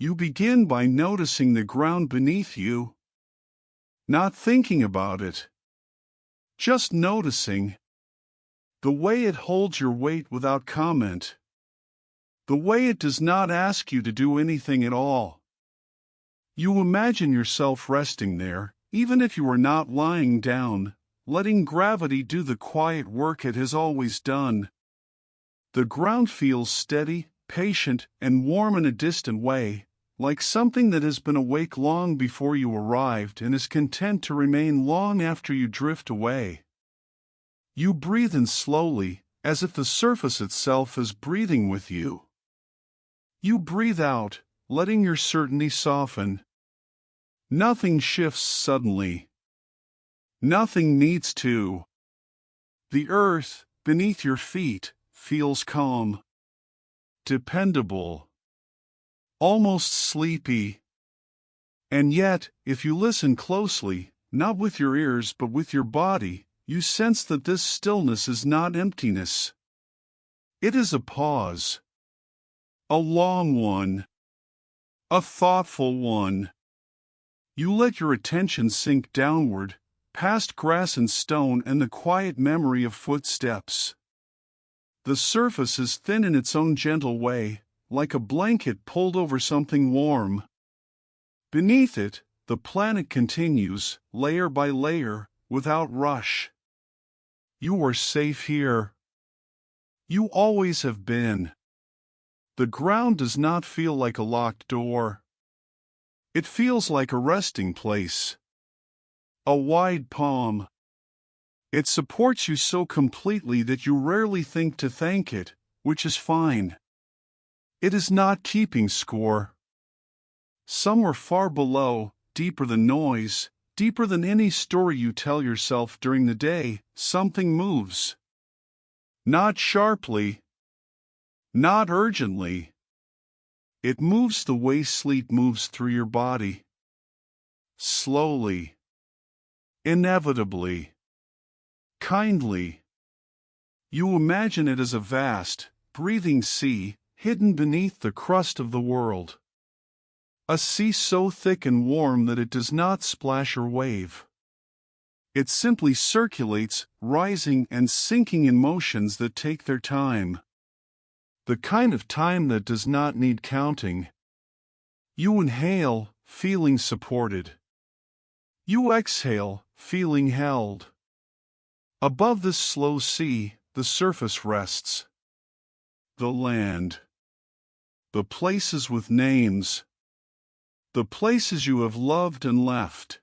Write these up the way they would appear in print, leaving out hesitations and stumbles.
You begin by noticing the ground beneath you, not thinking about it, just noticing. The way it holds your weight without comment. The way it does not ask you to do anything at all. You imagine yourself resting there, even if you are not lying down, letting gravity do the quiet work it has always done. The ground feels steady, patient, and warm in a distant way, like something that has been awake long before you arrived and is content to remain long after you drift away. You breathe in slowly, as if the surface itself is breathing with you. You breathe out, letting your certainty soften. Nothing shifts suddenly. Nothing needs to. The earth, beneath your feet, feels calm, dependable, almost sleepy. And yet, if you listen closely, not with your ears but with your body, you sense that this stillness is not emptiness. It is a pause. A long one. A thoughtful one. You let your attention sink downward, past grass and stone and the quiet memory of footsteps. The surface is thin in its own gentle way, like a blanket pulled over something warm. Beneath it, the planet continues, layer by layer, without rush. You are safe here. You always have been. The ground does not feel like a locked door. It feels like a resting place. A wide palm. It supports you so completely that you rarely think to thank it, which is fine. It is not keeping score. Somewhere far below, deeper than noise, deeper than any story you tell yourself during the day, something moves. Not sharply. Not urgently. It moves the way sleep moves through your body. Slowly. Inevitably. Kindly. You imagine it as a vast, breathing sea, hidden beneath the crust of the world. A sea so thick and warm that it does not splash or wave. It simply circulates, rising and sinking in motions that take their time. The kind of time that does not need counting. You inhale, feeling supported. You exhale, feeling held. Above this slow sea, the surface rests. The land. The places with names. The places you have loved and left.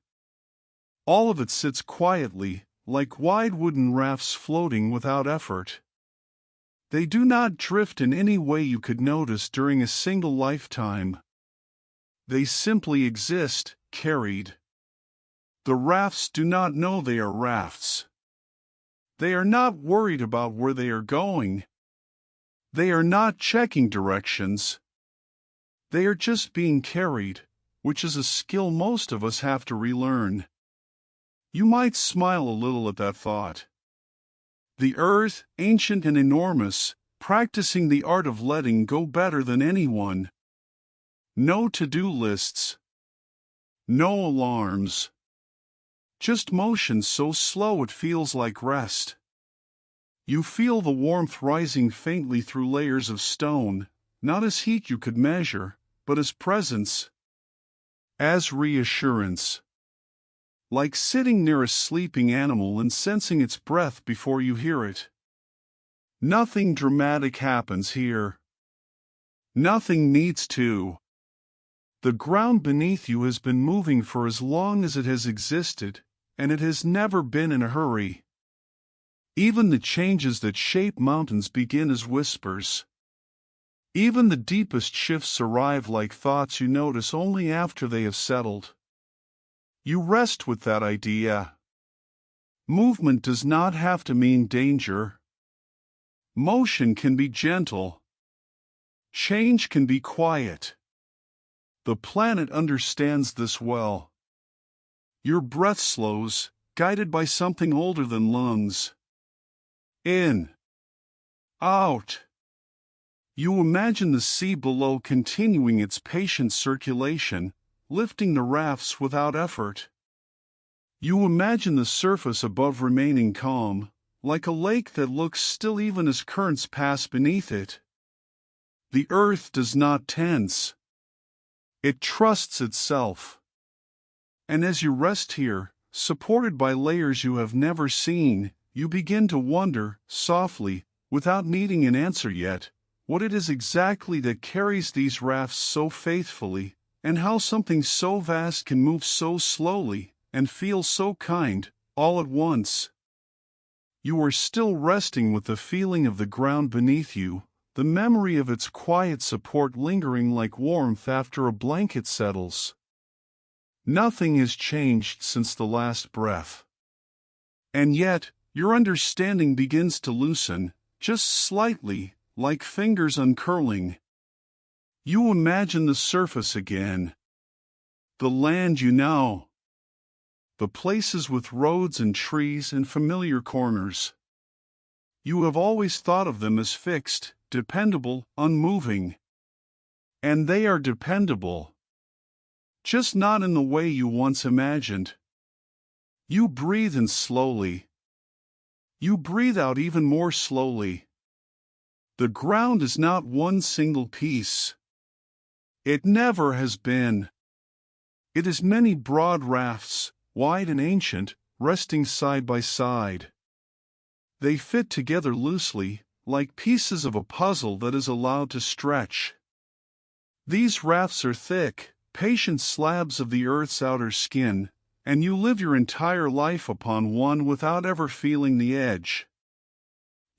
All of it sits quietly, like wide wooden rafts floating without effort. They do not drift in any way you could notice during a single lifetime. They simply exist, carried. The rafts do not know they are rafts. They are not worried about where they are going. They are not checking directions. They are just being carried, which is a skill most of us have to relearn. You might smile a little at that thought. The earth, ancient and enormous, practicing the art of letting go better than anyone. No to-do lists. No alarms. Just motion so slow it feels like rest. You feel the warmth rising faintly through layers of stone, not as heat you could measure, but as presence. As reassurance. Like sitting near a sleeping animal and sensing its breath before you hear it. Nothing dramatic happens here. Nothing needs to. The ground beneath you has been moving for as long as it has existed, and it has never been in a hurry. Even the changes that shape mountains begin as whispers. Even the deepest shifts arrive like thoughts you notice only after they have settled. You rest with that idea. Movement does not have to mean danger. Motion can be gentle. Change can be quiet. The planet understands this well. Your breath slows, guided by something older than lungs. In. Out. You imagine the sea below continuing its patient circulation, lifting the rafts without effort. You imagine the surface above remaining calm, like a lake that looks still even as currents pass beneath it. The earth does not tense. It trusts itself. And as you rest here, supported by layers you have never seen, you begin to wonder, softly, without needing an answer yet, what it is exactly that carries these rafts so faithfully, and how something so vast can move so slowly, and feel so kind, all at once. You are still resting with the feeling of the ground beneath you, the memory of its quiet support lingering like warmth after a blanket settles. Nothing has changed since the last breath. And yet, your understanding begins to loosen, just slightly, like fingers uncurling. You imagine the surface again. The land you know. The places with roads and trees and familiar corners. You have always thought of them as fixed, dependable, unmoving. And they are dependable. Just not in the way you once imagined. You breathe in slowly. You breathe out even more slowly. The ground is not one single piece. It never has been. It is many broad rafts, wide and ancient, resting side by side. They fit together loosely, like pieces of a puzzle that is allowed to stretch. These rafts are thick, patient slabs of the earth's outer skin, and you live your entire life upon one without ever feeling the edge.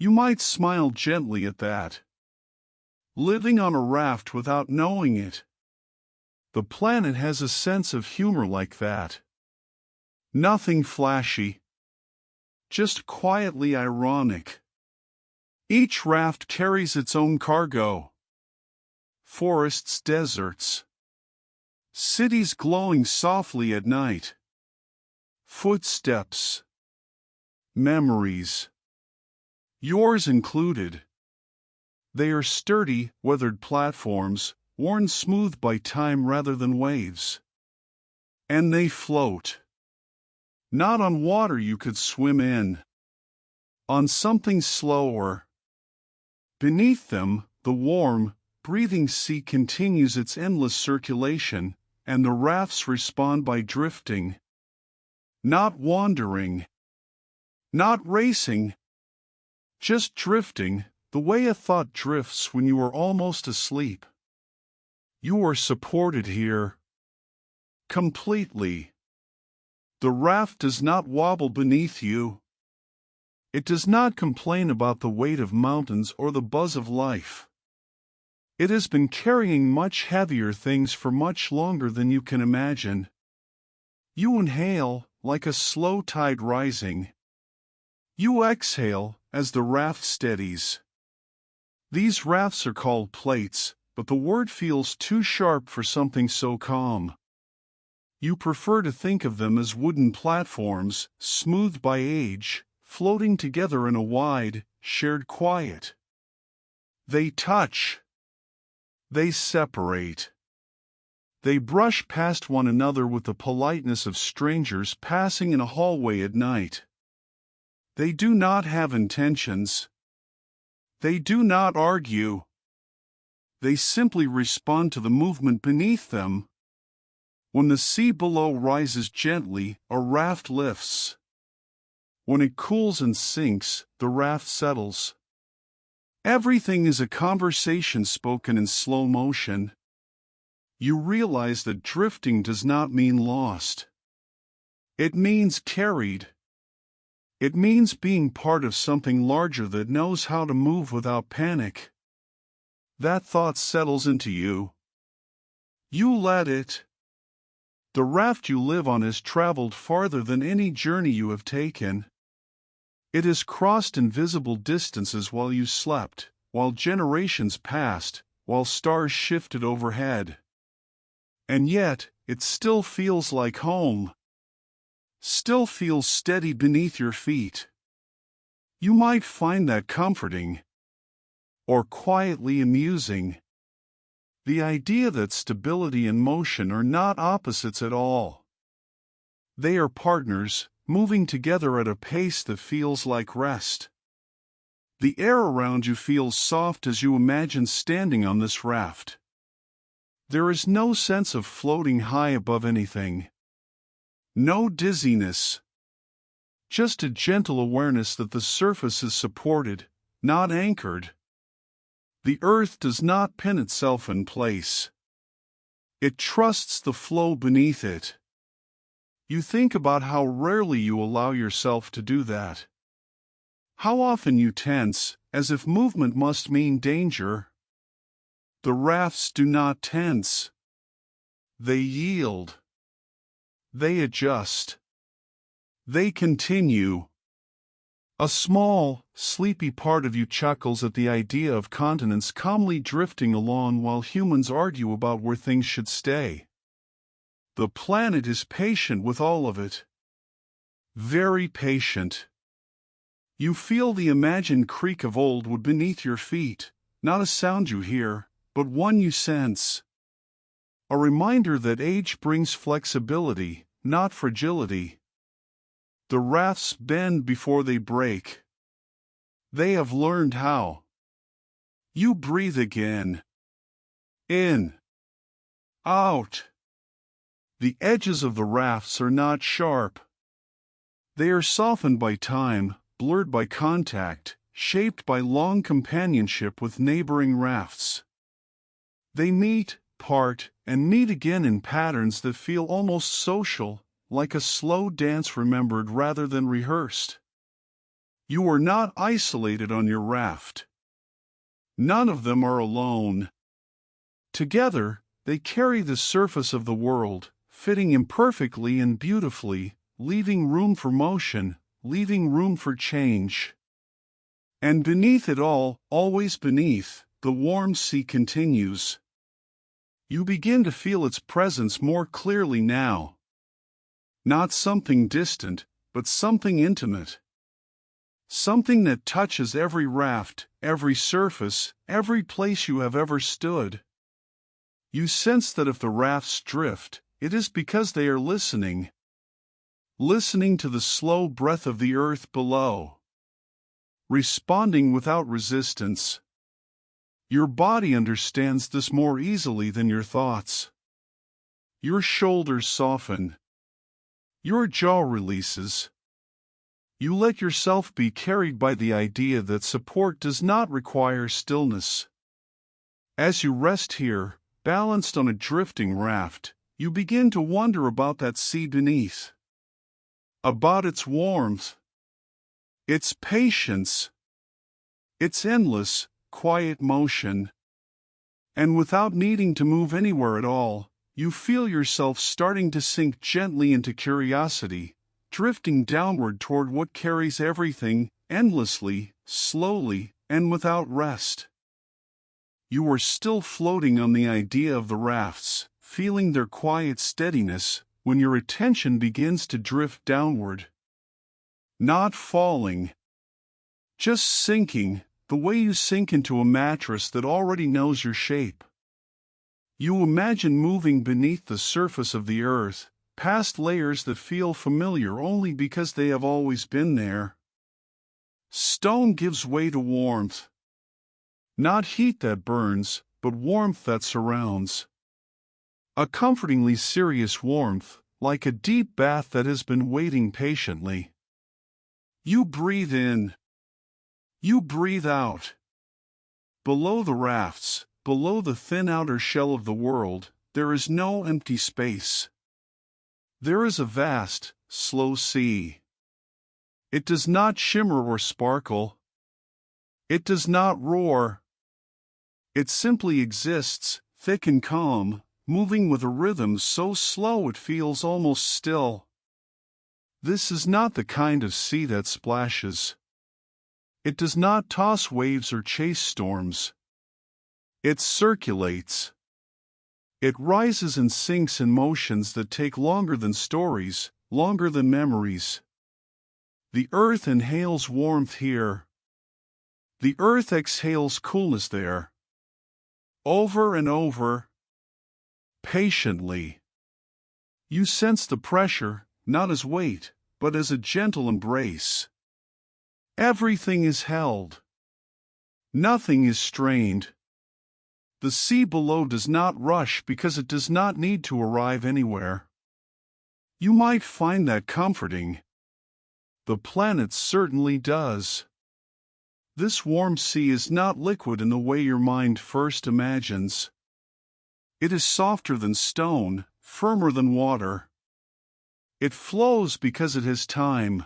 You might smile gently at that. Living on a raft without knowing it. The planet has a sense of humor like that. Nothing flashy. Just quietly ironic. Each raft carries its own cargo. Forests, deserts. Cities glowing softly at night. Footsteps. Memories. Yours included. They are sturdy, weathered platforms, worn smooth by time rather than waves. And they float. Not on water you could swim in. On something slower. Beneath them, the warm, breathing sea continues its endless circulation, and the rafts respond by drifting. Not wandering. Not racing. Just drifting, the way a thought drifts when you are almost asleep. You are supported here. Completely. The raft does not wobble beneath you. It does not complain about the weight of mountains or the buzz of life. It has been carrying much heavier things for much longer than you can imagine. You inhale, like a slow tide rising. You exhale, as the raft steadies. These rafts are called plates, but the word feels too sharp for something so calm. You prefer to think of them as wooden platforms, smoothed by age, floating together in a wide, shared quiet. They touch. They separate. They brush past one another with the politeness of strangers passing in a hallway at night. They do not have intentions. They do not argue. They simply respond to the movement beneath them. When the sea below rises gently, a raft lifts. When it cools and sinks, the raft settles. Everything is a conversation spoken in slow motion. You realize that drifting does not mean lost. It means carried. It means being part of something larger that knows how to move without panic. That thought settles into you. You let it. The raft you live on has traveled farther than any journey you have taken. It has crossed invisible distances while you slept, while generations passed, while stars shifted overhead. And yet, it still feels like home. Still feels steady beneath your feet. You might find that comforting. or quietly amusing. The idea that stability and motion are not opposites at all. They are partners, moving together at a pace that feels like rest. The air around you feels soft as you imagine standing on this raft. There is no sense of floating high above anything. No dizziness. Just a gentle awareness that the surface is supported, not anchored. The earth does not pin itself in place. It trusts the flow beneath it. You think about how rarely you allow yourself to do that. How often you tense, as if movement must mean danger. The rafts do not tense. They yield. They adjust. They continue. A small, sleepy part of you chuckles at the idea of continents calmly drifting along while humans argue about where things should stay. The planet is patient with all of it. Very patient. You feel the imagined creak of old wood beneath your feet, not a sound you hear, but one you sense. A reminder that age brings flexibility, not fragility. The rafts bend before they break. They have learned how. You breathe again. In. Out. The edges of the rafts are not sharp. They are softened by time, blurred by contact, shaped by long companionship with neighboring rafts. They meet, part, and meet again in patterns that feel almost social, like a slow dance remembered rather than rehearsed. You are not isolated on your raft. None of them are alone. Together, they carry the surface of the world, fitting imperfectly and beautifully, leaving room for motion, leaving room for change. And beneath it all, always beneath, the warm sea continues. You begin to feel its presence more clearly now. Not something distant, but something intimate. Something that touches every raft, every surface, every place you have ever stood. You sense that if the rafts drift, it is because they are listening. Listening to the slow breath of the earth below. Responding without resistance. Your body understands this more easily than your thoughts. Your shoulders soften. Your jaw releases. You let yourself be carried by the idea that support does not require stillness. As you rest here, balanced on a drifting raft, you begin to wonder about that sea beneath. About its warmth. Its patience. Its endless, quiet motion. And without needing to move anywhere at all, you feel yourself starting to sink gently into curiosity, drifting downward toward what carries everything, endlessly, slowly, and without rest. You are still floating on the idea of the rafts, feeling their quiet steadiness, when your attention begins to drift downward. Not falling. Just sinking, the way you sink into a mattress that already knows your shape. You imagine moving beneath the surface of the earth, past layers that feel familiar only because they have always been there. Stone gives way to warmth. Not heat that burns, but warmth that surrounds. A comfortingly serious warmth, like a deep bath that has been waiting patiently. You breathe in. You breathe out. Below the rafts, below the thin outer shell of the world, there is no empty space. There is a vast, slow sea. It does not shimmer or sparkle. It does not roar. It simply exists, thick and calm, moving with a rhythm so slow it feels almost still. This is not the kind of sea that splashes. It does not toss waves or chase storms. It circulates. It rises and sinks in motions that take longer than stories, longer than memories. The earth inhales warmth here. The earth exhales coolness there. Over and over. Patiently. You sense the pressure, not as weight, but as a gentle embrace. Everything is held. Nothing is strained. The sea below does not rush because it does not need to arrive anywhere. You might find that comforting. The planet certainly does. This warm sea is not liquid in the way your mind first imagines. It is softer than stone, firmer than water. It flows because it has time.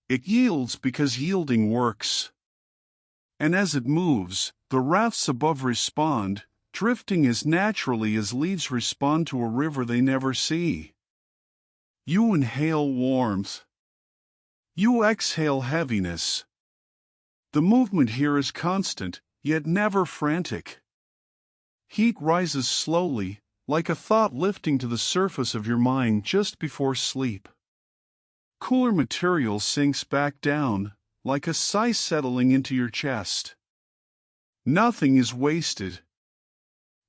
It yields because yielding works. And as it moves, the rafts above respond, drifting as naturally as leaves respond to a river they never see. You inhale warmth. You exhale heaviness. The movement here is constant, yet never frantic. Heat rises slowly, like a thought lifting to the surface of your mind just before sleep. Cooler material sinks back down, like a sigh settling into your chest. Nothing is wasted.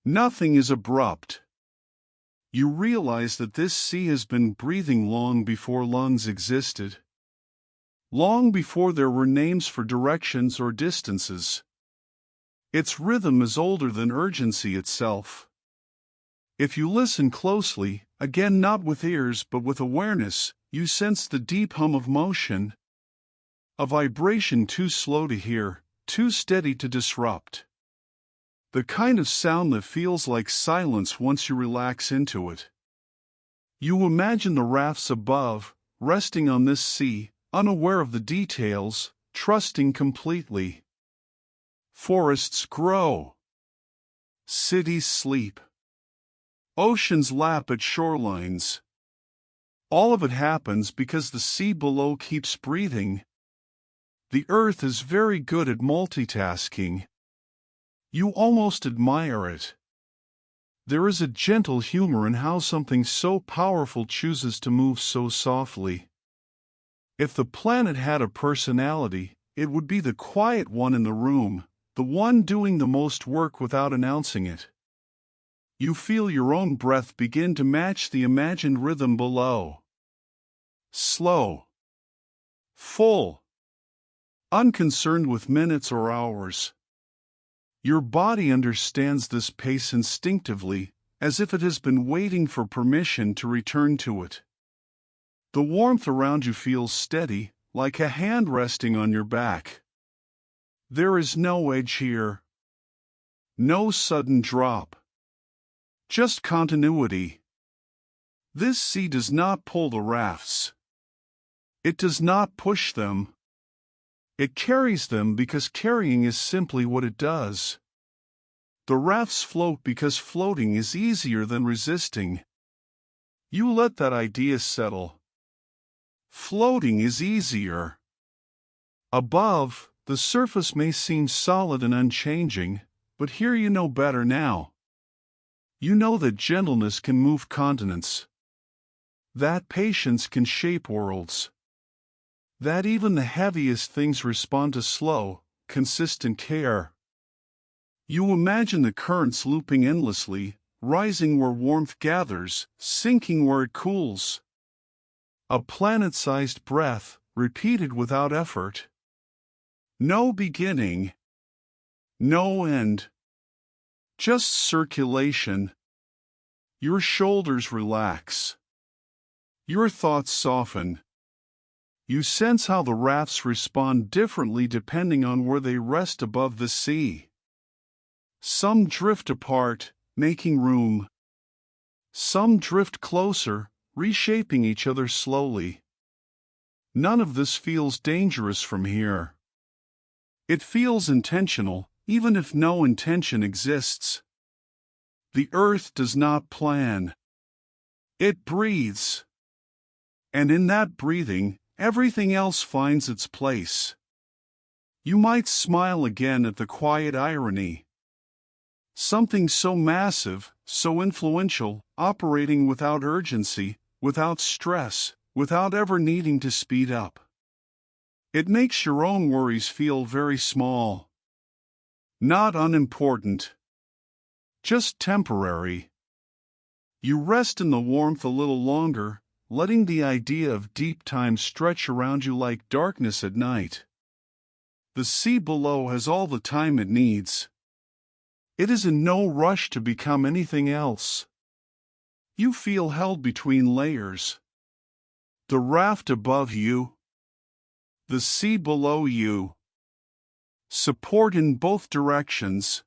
Nothing is abrupt. You realize that this sea has been breathing long before lungs existed. Long before there were names for directions or distances. Its rhythm is older than urgency itself. If you listen closely, again not with ears but with awareness, you sense the deep hum of motion. A vibration too slow to hear, too steady to disrupt. The kind of sound that feels like silence once you relax into it. You imagine the rafts above, resting on this sea, unaware of the details, trusting completely. Forests grow. Cities sleep. Oceans lap at shorelines. All of it happens because the sea below keeps breathing. The earth is very good at multitasking. You almost admire it. There is a gentle humor in how something so powerful chooses to move so softly. If the planet had a personality, it would be the quiet one in the room, the one doing the most work without announcing it. You feel your own breath begin to match the imagined rhythm below. Slow. Full. Unconcerned with minutes or hours. Your body understands this pace instinctively, as if it has been waiting for permission to return to it. The warmth around you feels steady, like a hand resting on your back. There is no edge here. No sudden drop. Just continuity. This sea does not pull the rafts. It does not push them. It carries them because carrying is simply what it does. The rafts float because floating is easier than resisting. You let that idea settle. Floating is easier. Above, the surface may seem solid and unchanging, but here you know better now. You know that gentleness can move continents. That patience can shape worlds. That even the heaviest things respond to slow, consistent care. You imagine the currents looping endlessly, rising where warmth gathers, sinking where it cools. A planet-sized breath, repeated without effort. No beginning. No end. Just circulation. Your shoulders relax. Your thoughts soften. You sense how the rafts respond differently depending on where they rest above the sea. Some drift apart, making room. Some drift closer, reshaping each other slowly. None of this feels dangerous from here. It feels intentional, even if no intention exists. The earth does not plan. It breathes. And in that breathing, everything else finds its place. You might smile again at the quiet irony. Something so massive, so influential, operating without urgency, without stress, without ever needing to speed up. It makes your own worries feel very small. Not unimportant. Just temporary. You rest in the warmth a little longer, letting the idea of deep time stretch around you like darkness at night. The sea below has all the time it needs. It is in no rush to become anything else. You feel held between layers. The raft above you. The sea below you. Support in both directions.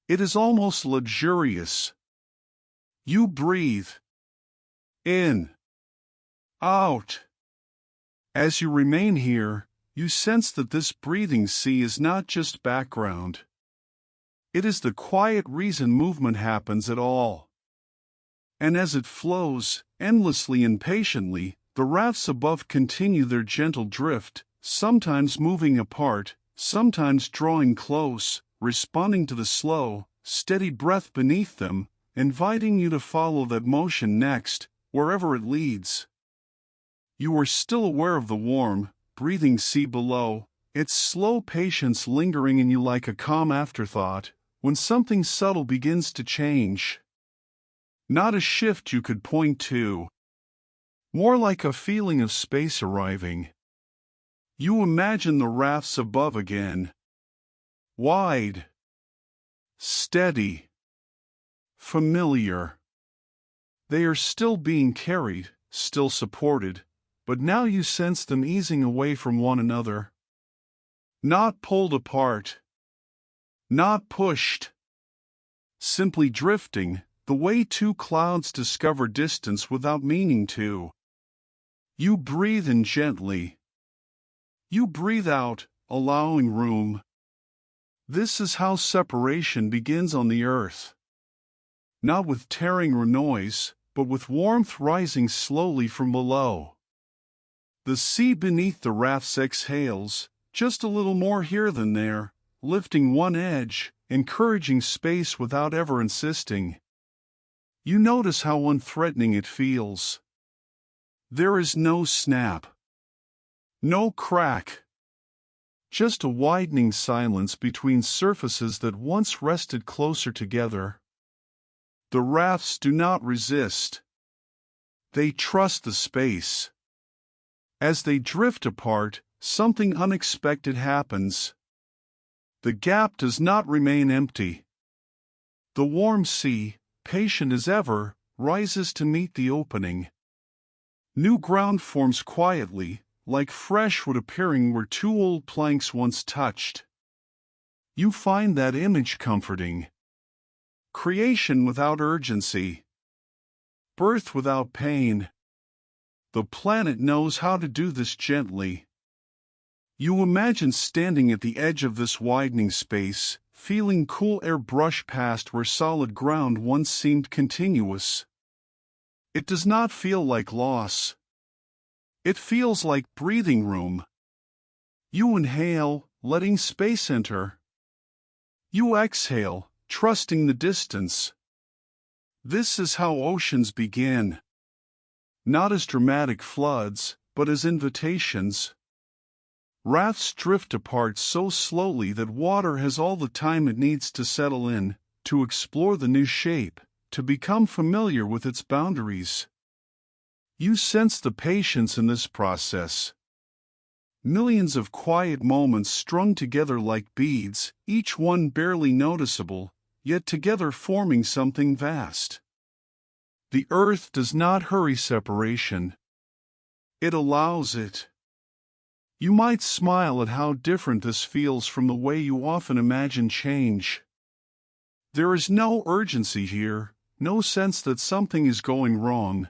It is almost luxurious. You breathe. In. Out. As you remain here, you sense that this breathing sea is not just background. It is the quiet reason movement happens at all. And as it flows, endlessly and patiently, the rafts above continue their gentle drift, sometimes moving apart, sometimes drawing close, responding to the slow, steady breath beneath them, inviting you to follow that motion next, wherever it leads. You are still aware of the warm, breathing sea below, its slow patience lingering in you like a calm afterthought, when something subtle begins to change. Not a shift you could point to. More like a feeling of space arriving. You imagine the rafts above again. Wide. Steady. Familiar. They are still being carried, still supported, but now you sense them easing away from one another. Not pulled apart. Not pushed. Simply drifting, the way two clouds discover distance without meaning to. You breathe in gently. You breathe out, allowing room. This is how separation begins on the earth. Not with tearing or noise, but with warmth rising slowly from below. The sea beneath the rafts exhales, just a little more here than there, lifting one edge, encouraging space without ever insisting. You notice how unthreatening it feels. There is no snap. No crack. Just a widening silence between surfaces that once rested closer together. The rafts do not resist. They trust the space. As they drift apart, something unexpected happens. The gap does not remain empty. The warm sea, patient as ever, rises to meet the opening. New ground forms quietly, like fresh wood appearing where two old planks once touched. You find that image comforting. Creation without urgency. Birth without pain. The planet knows how to do this gently. You imagine standing at the edge of this widening space, feeling cool air brush past where solid ground once seemed continuous. It does not feel like loss. It feels like breathing room. You inhale, letting space enter. You exhale, trusting the distance. This is how oceans begin. Not as dramatic floods, but as invitations. Rafts drift apart so slowly that water has all the time it needs to settle in, to explore the new shape, to become familiar with its boundaries. You sense the patience in this process. Millions of quiet moments strung together like beads, each one barely noticeable, yet together forming something vast. The earth does not hurry separation. It allows it. You might smile at how different this feels from the way you often imagine change. There is no urgency here, no sense that something is going wrong.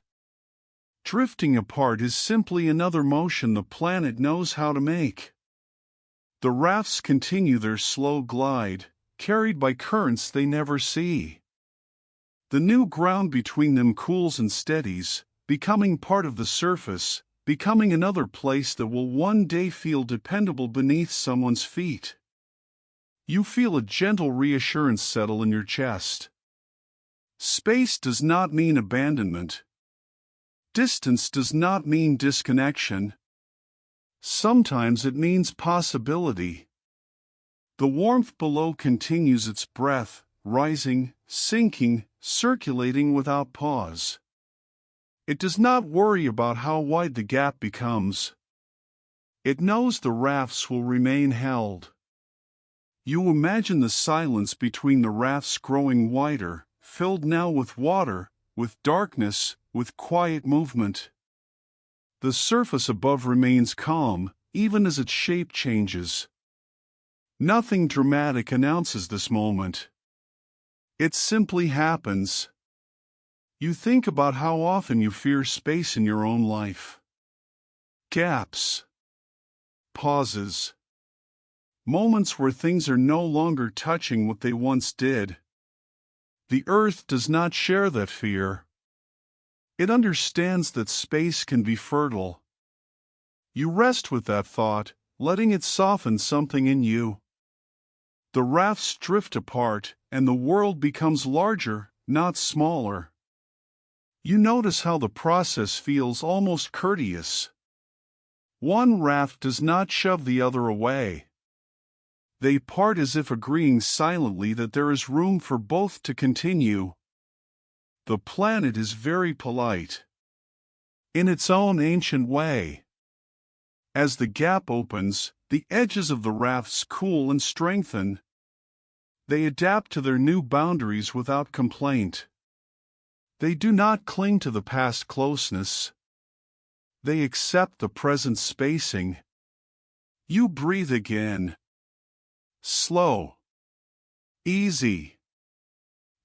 Drifting apart is simply another motion the planet knows how to make. The rafts continue their slow glide, carried by currents they never see. The new ground between them cools and steadies, becoming part of the surface, becoming another place that will one day feel dependable beneath someone's feet. You feel a gentle reassurance settle in your chest. Space does not mean abandonment. Distance does not mean disconnection. Sometimes it means possibility. The warmth below continues its breath, rising, sinking, circulating without pause. It does not worry about how wide the gap becomes. It knows the rafts will remain held. You imagine the silence between the rafts growing wider, filled now with water, with darkness, with quiet movement. The surface above remains calm, even as its shape changes. Nothing dramatic announces this moment. It simply happens. You think about how often you fear space in your own life. Gaps. Pauses. Moments where things are no longer touching what they once did. The earth does not share that fear. It understands that space can be fertile. You rest with that thought, letting it soften something in you. The rafts drift apart, and the world becomes larger, not smaller. You notice how the process feels almost courteous. One raft does not shove the other away. They part as if agreeing silently that there is room for both to continue. The planet is very polite. In its own ancient way. As the gap opens, the edges of the rafts cool and strengthen. They adapt to their new boundaries without complaint. They do not cling to the past closeness. They accept the present spacing. You breathe again. Slow. Easy.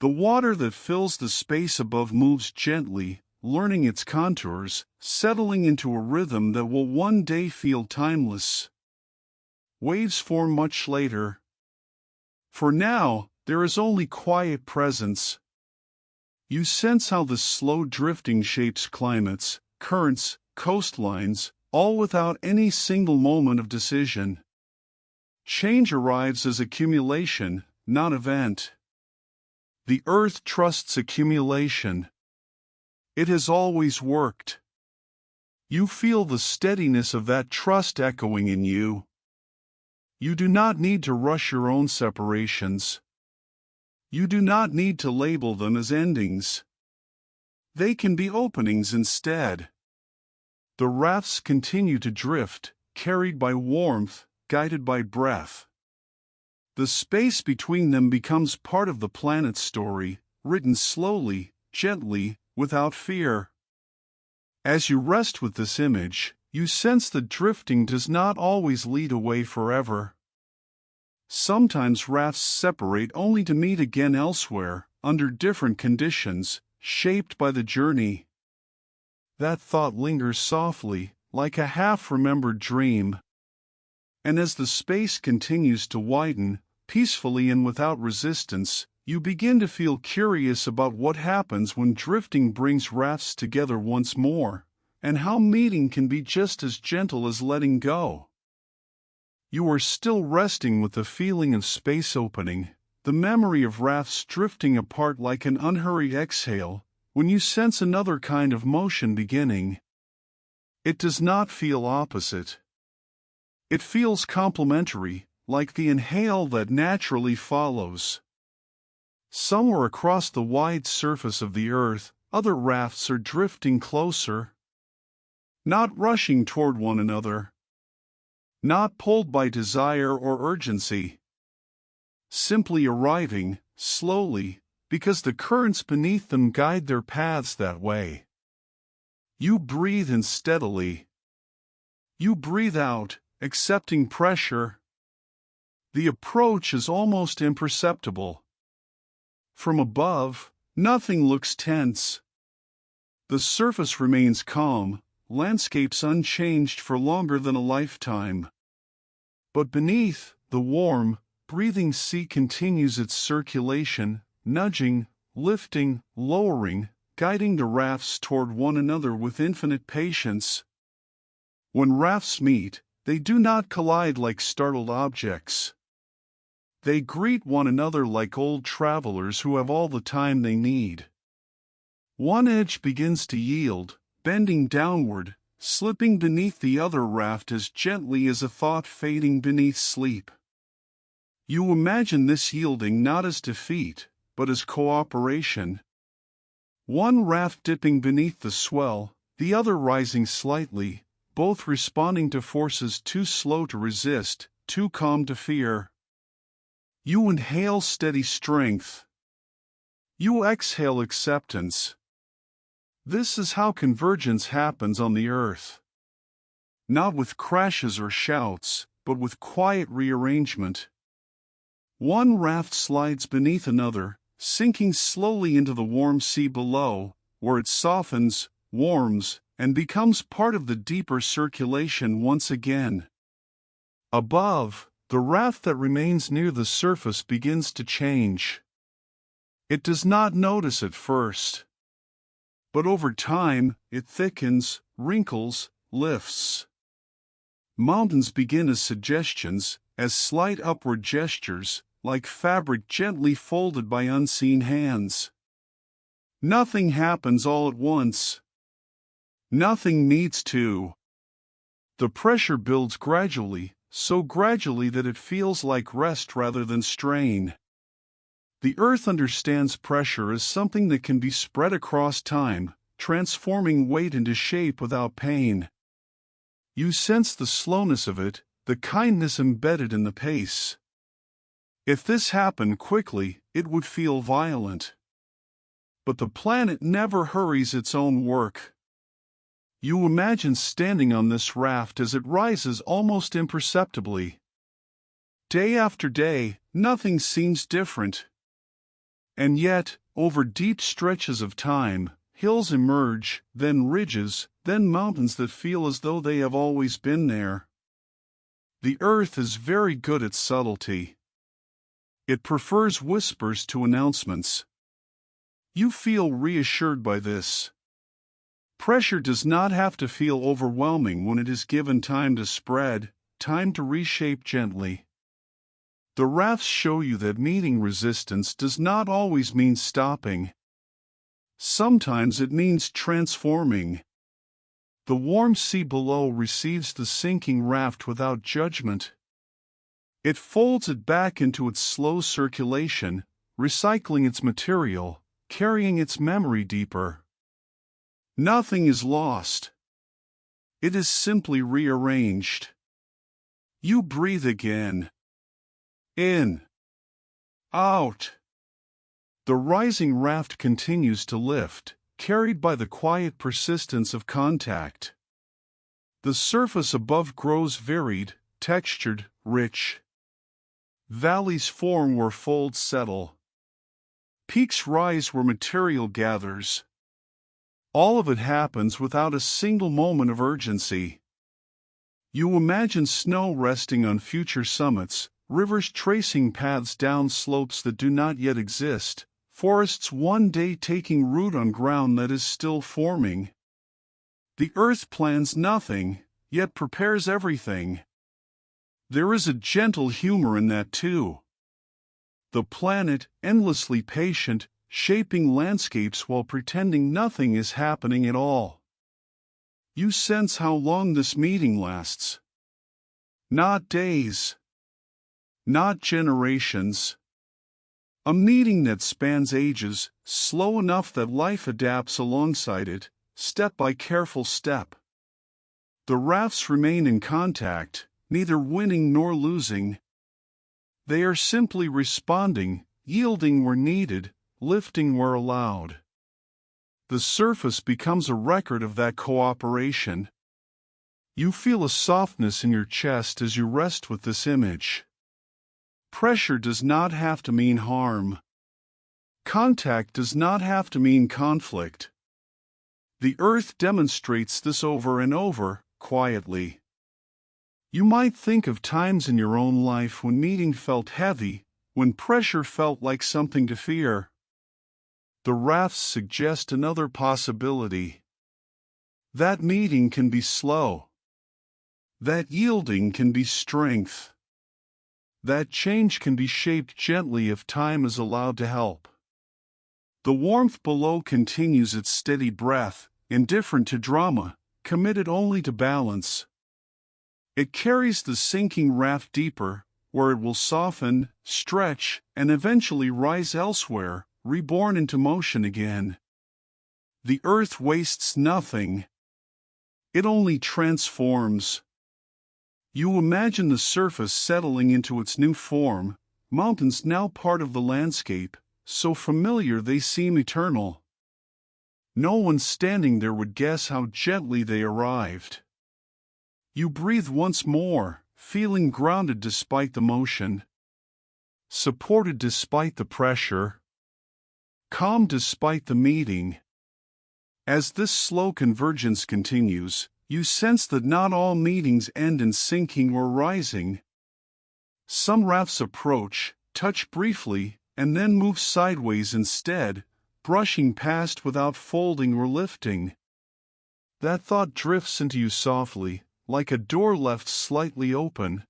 The water that fills the space above moves gently, learning its contours, settling into a rhythm that will one day feel timeless. Waves form much later. For now, there is only quiet presence. You sense how the slow drifting shapes climates, currents, coastlines, all without any single moment of decision. Change arrives as accumulation, not event. The earth trusts accumulation. It has always worked. You feel the steadiness of that trust echoing in you. You do not need to rush your own separations. You do not need to label them as endings. They can be openings instead. The rafts continue to drift, carried by warmth, guided by breath. The space between them becomes part of the planet's story, written slowly, gently, without fear. As you rest with this image, you sense that drifting does not always lead away forever. Sometimes rafts separate only to meet again elsewhere, under different conditions, shaped by the journey. That thought lingers softly, like a half-remembered dream. And as the space continues to widen, peacefully and without resistance, you begin to feel curious about what happens when drifting brings rafts together once more, and how meeting can be just as gentle as letting go. You are still resting with the feeling of space opening, the memory of rafts drifting apart like an unhurried exhale, when you sense another kind of motion beginning. It does not feel opposite. It feels complementary, like the inhale that naturally follows. Somewhere across the wide surface of the earth, other rafts are drifting closer. Not rushing toward one another. Not pulled by desire or urgency. Simply arriving, slowly, because the currents beneath them guide their paths that way. You breathe in steadily. You breathe out, accepting pressure. The approach is almost imperceptible. From above, nothing looks tense. The surface remains calm, landscapes unchanged for longer than a lifetime. But beneath, the warm, breathing sea continues its circulation, nudging, lifting, lowering, guiding the rafts toward one another with infinite patience. When rafts meet, they do not collide like startled objects. They greet one another like old travelers who have all the time they need. One edge begins to yield, bending downward, slipping beneath the other raft as gently as a thought fading beneath sleep. You imagine this yielding not as defeat, but as cooperation. One raft dipping beneath the swell, the other rising slightly, both responding to forces too slow to resist, too calm to fear. You inhale steady strength. You exhale acceptance. This is how convergence happens on the earth. Not with crashes or shouts, but with quiet rearrangement. One raft slides beneath another, sinking slowly into the warm sea below, where it softens, warms, and becomes part of the deeper circulation once again. Above, the raft that remains near the surface begins to change. It does not notice at first. But over time, it thickens, wrinkles, lifts. Mountains begin as suggestions, as slight upward gestures, like fabric gently folded by unseen hands. Nothing happens all at once. Nothing needs to. The pressure builds gradually, so gradually that it feels like rest rather than strain. The earth understands pressure as something that can be spread across time, transforming weight into shape without pain. You sense the slowness of it, the kindness embedded in the pace. If this happened quickly, it would feel violent. But the planet never hurries its own work. You imagine standing on this raft as it rises almost imperceptibly. Day after day, nothing seems different. And yet, over deep stretches of time, hills emerge, then ridges, then mountains that feel as though they have always been there. The earth is very good at subtlety. It prefers whispers to announcements. You feel reassured by this. Pressure does not have to feel overwhelming when it is given time to spread, time to reshape gently. The rafts show you that meeting resistance does not always mean stopping. Sometimes it means transforming. The warm sea below receives the sinking raft without judgment. It folds it back into its slow circulation, recycling its material, carrying its memory deeper. Nothing is lost. It is simply rearranged. You breathe again. In. Out. The rising raft continues to lift, carried by the quiet persistence of contact. The surface above grows varied, textured, rich. Valleys form where folds settle. Peaks rise where material gathers. All of it happens without a single moment of urgency. You imagine snow resting on future summits, rivers tracing paths down slopes that do not yet exist, forests one day taking root on ground that is still forming. The earth plans nothing, yet prepares everything. There is a gentle humor in that too. The planet, endlessly patient, shaping landscapes while pretending nothing is happening at all. You sense how long this meeting lasts. Not days. Not generations. A meeting that spans ages, slow enough that life adapts alongside it, step by careful step. The rafts remain in contact, neither winning nor losing. They are simply responding, yielding where needed, lifting where allowed. The surface becomes a record of that cooperation. You feel a softness in your chest as you rest with this image. Pressure does not have to mean harm. Contact does not have to mean conflict. The earth demonstrates this over and over, quietly. You might think of times in your own life when meeting felt heavy, when pressure felt like something to fear. The rafts suggest another possibility. That meeting can be slow. That yielding can be strength. That change can be shaped gently if time is allowed to help. The warmth below continues its steady breath, indifferent to drama, committed only to balance. It carries the sinking raft deeper, where it will soften, stretch, and eventually rise elsewhere, reborn into motion again. The earth wastes nothing. It only transforms. You imagine the surface settling into its new form, mountains now part of the landscape, so familiar they seem eternal. No one standing there would guess how gently they arrived. You breathe once more, feeling grounded despite the motion, supported despite the pressure, calm despite the meeting. As this slow convergence continues, you sense that not all meetings end in sinking or rising. Some rafts approach, touch briefly, and then move sideways instead, brushing past without folding or lifting. That thought drifts into you softly, like a door left slightly open.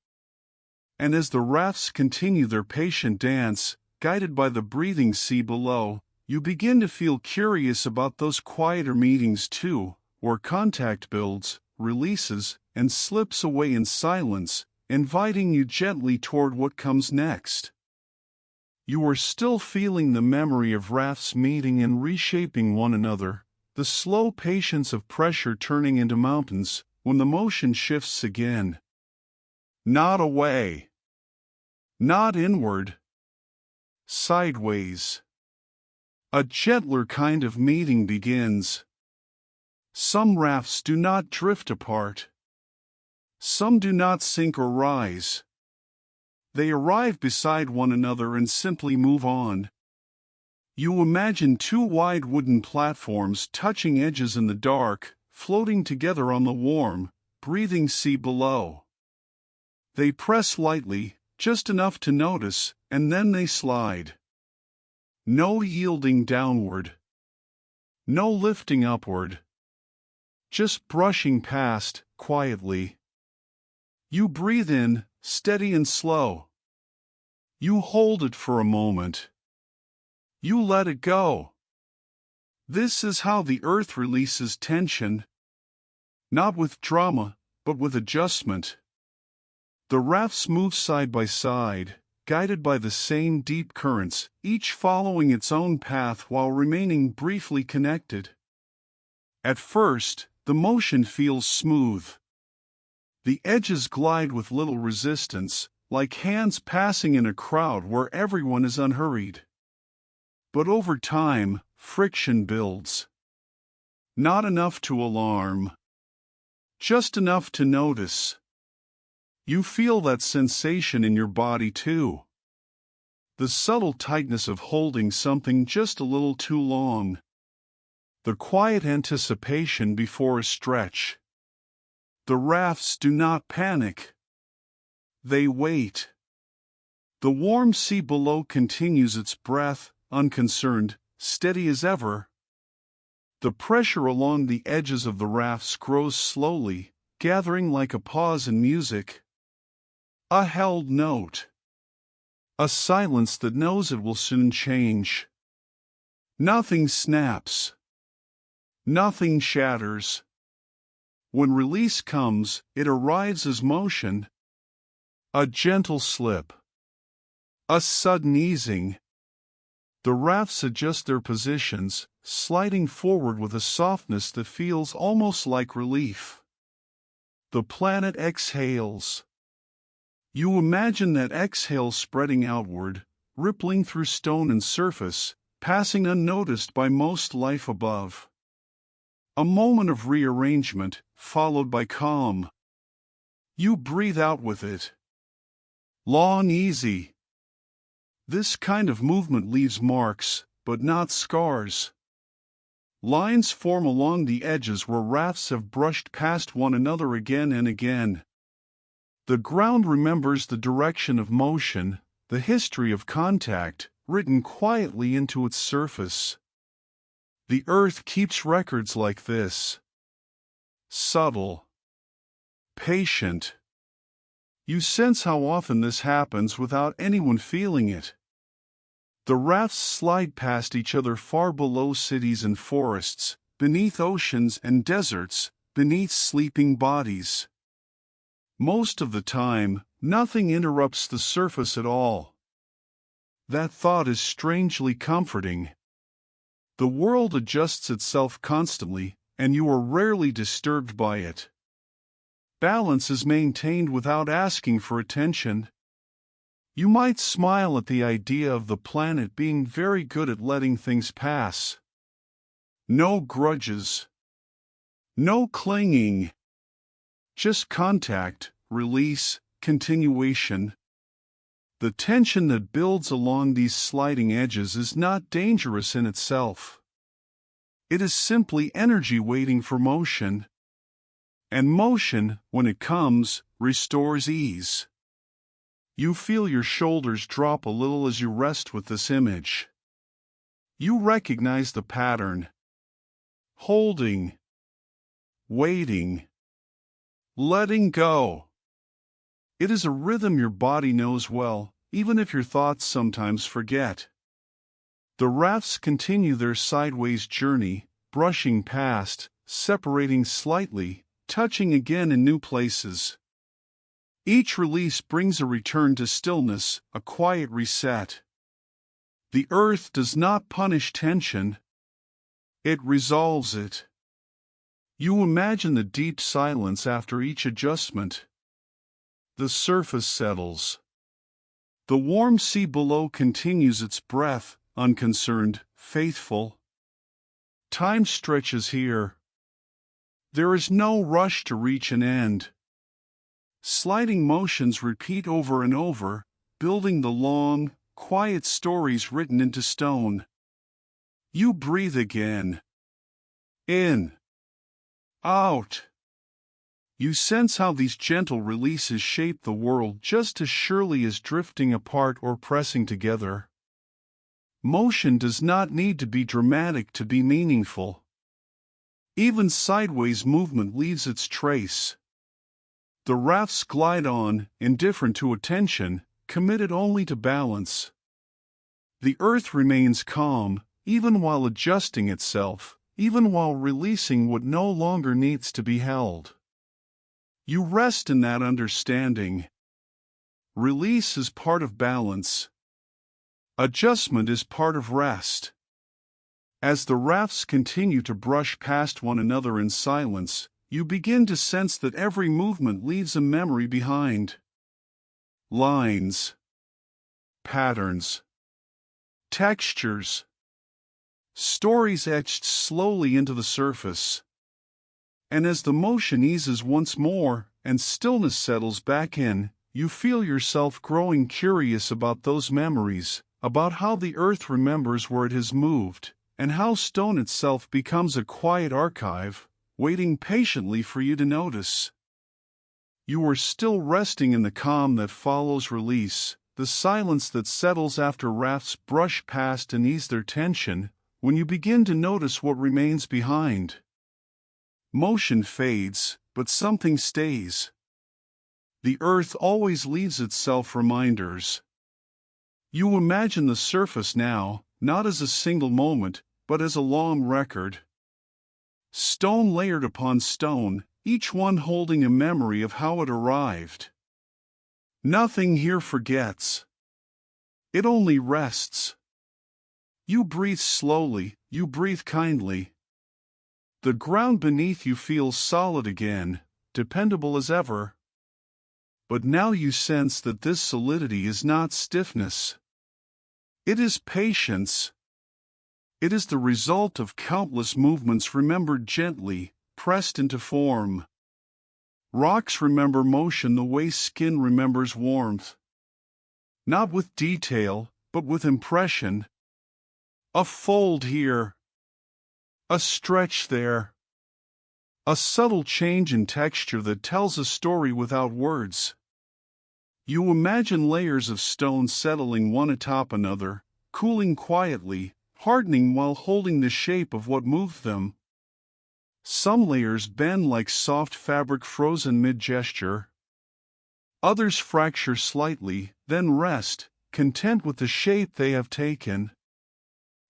And as the rafts continue their patient dance, guided by the breathing sea below, you begin to feel curious about those quieter meetings too, where contact builds, releases, and slips away in silence, inviting you gently toward what comes next. You are still feeling the memory of rafts meeting and reshaping one another, the slow patience of pressure turning into mountains, when the motion shifts again. Not away. Not inward. Sideways. A gentler kind of meeting begins. Some rafts do not drift apart. Some do not sink or rise. They arrive beside one another and simply move on. You imagine two wide wooden platforms touching edges in the dark, floating together on the warm, breathing sea below. They press lightly, just enough to notice, and then they slide. No yielding downward. No lifting upward. Just brushing past, quietly. You breathe in, steady and slow. You hold it for a moment. You let it go. This is how the earth releases tension. Not with drama, but with adjustment. The rafts move side by side, guided by the same deep currents, each following its own path while remaining briefly connected. At first, the motion feels smooth. The edges glide with little resistance, like hands passing in a crowd where everyone is unhurried. But over time, friction builds. Not enough to alarm. Just enough to notice. You feel that sensation in your body too. The subtle tightness of holding something just a little too long. The quiet anticipation before a stretch. The rafts do not panic. They wait. The warm sea below continues its breath, unconcerned, steady as ever. The pressure along the edges of the rafts grows slowly, gathering like a pause in music. A held note. A silence that knows it will soon change. Nothing snaps. Nothing shatters. When release comes, it arrives as motion. A gentle slip. A sudden easing. The rafts adjust their positions, sliding forward with a softness that feels almost like relief. The planet exhales. You imagine that exhale spreading outward, rippling through stone and surface, passing unnoticed by most life above. A moment of rearrangement, followed by calm. You breathe out with it. Long, easy. This kind of movement leaves marks, but not scars. Lines form along the edges where rafts have brushed past one another again and again. The ground remembers the direction of motion, the history of contact, written quietly into its surface. The earth keeps records like this. Subtle. Patient. You sense how often this happens without anyone feeling it. The rafts slide past each other far below cities and forests, beneath oceans and deserts, beneath sleeping bodies. Most of the time, nothing interrupts the surface at all. That thought is strangely comforting. The world adjusts itself constantly, and you are rarely disturbed by it. Balance is maintained without asking for attention. You might smile at the idea of the planet being very good at letting things pass. No grudges. No clinging. Just contact, release, continuation. The tension that builds along these sliding edges is not dangerous in itself. It is simply energy waiting for motion. And motion, when it comes, restores ease. You feel your shoulders drop a little as you rest with this image. You recognize the pattern. Holding. Waiting. Letting go. It is a rhythm your body knows well, even if your thoughts sometimes forget. The rafts continue their sideways journey, brushing past, separating slightly, touching again in new places. Each release brings a return to stillness, a quiet reset. The earth does not punish tension. It resolves it. You imagine the deep silence after each adjustment. The surface settles. The warm sea below continues its breath, unconcerned, faithful. Time stretches here. There is no rush to reach an end. Sliding motions repeat over and over, building the long, quiet stories written into stone. You breathe again. In. Out. You sense how these gentle releases shape the world just as surely as drifting apart or pressing together. Motion does not need to be dramatic to be meaningful. Even sideways movement leaves its trace. The rafts glide on, indifferent to attention, committed only to balance. The earth remains calm, even while adjusting itself, even while releasing what no longer needs to be held. You rest in that understanding. Release is part of balance. Adjustment is part of rest. As the rafts continue to brush past one another in silence, you begin to sense that every movement leaves a memory behind. Lines. Patterns. Textures. Stories etched slowly into the surface. And as the motion eases once more, and stillness settles back in, you feel yourself growing curious about those memories, about how the earth remembers where it has moved, and how stone itself becomes a quiet archive, waiting patiently for you to notice. You are still resting in the calm that follows release, the silence that settles after rafts brush past and ease their tension, when you begin to notice what remains behind. Motion fades, but something stays. The earth always leaves itself reminders. You imagine the surface now, not as a single moment, but as a long record. Stone layered upon stone, each one holding a memory of how it arrived. Nothing here forgets. It only rests. You breathe slowly, you breathe kindly. The ground beneath you feels solid again, dependable as ever. But now you sense that this solidity is not stiffness. It is patience. It is the result of countless movements remembered gently, pressed into form. Rocks remember motion the way skin remembers warmth. Not with detail, but with impression. A fold here. A stretch there. A subtle change in texture that tells a story without words. You imagine layers of stone settling one atop another, cooling quietly, hardening while holding the shape of what moved them. Some layers bend like soft fabric frozen mid-gesture. Others fracture slightly, then rest, content with the shape they have taken.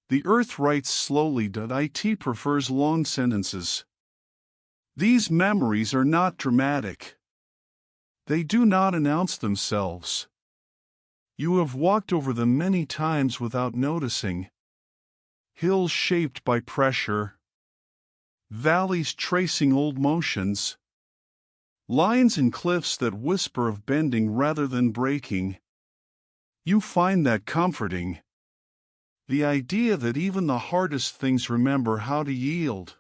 The earth writes slowly. It prefers long sentences. These memories are not dramatic. They do not announce themselves. You have walked over them many times without noticing. Hills shaped by pressure, valleys tracing old motions, lines and cliffs that whisper of bending rather than breaking. You find that comforting. The idea that even the hardest things remember how to yield.